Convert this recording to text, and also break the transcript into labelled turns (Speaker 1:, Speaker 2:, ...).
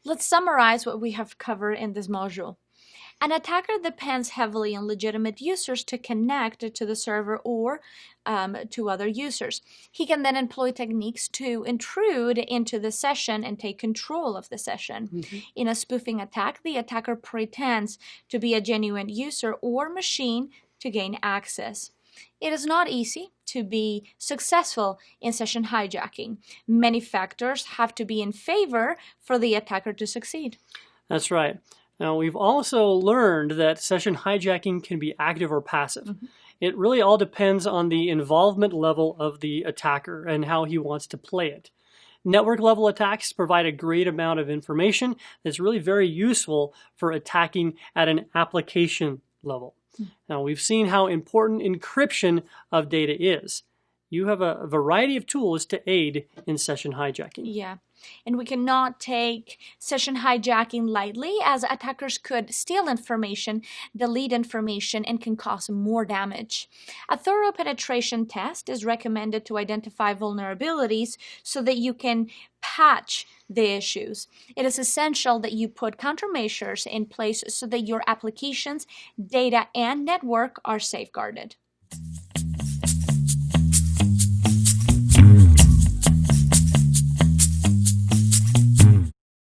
Speaker 1: Let's summarize what we have covered in this module. An attacker depends heavily on legitimate users to connect to the server or to other users. He can then employ techniques to intrude into the session and take control of the session. In a spoofing attack, the attacker pretends to be a genuine user or machine to gain access. It is not easy to be successful in session hijacking. Many factors have to be in favor for the attacker to succeed.
Speaker 2: That's right. Now, we've also learned that session hijacking can be active or passive. It really all depends on the involvement level of the attacker and how he wants to play it. Network level attacks provide a great amount of information that's really very useful for attacking at an application level. Now, we've seen how important encryption of data is. You have a variety of tools to aid in session hijacking.
Speaker 1: Yeah, and we cannot take session hijacking lightly, as attackers could steal information, delete information, and can cause more damage. A thorough penetration test is recommended to identify vulnerabilities so that you can patch the issues. It is essential that you put countermeasures in place so that your applications, data, and network are safeguarded.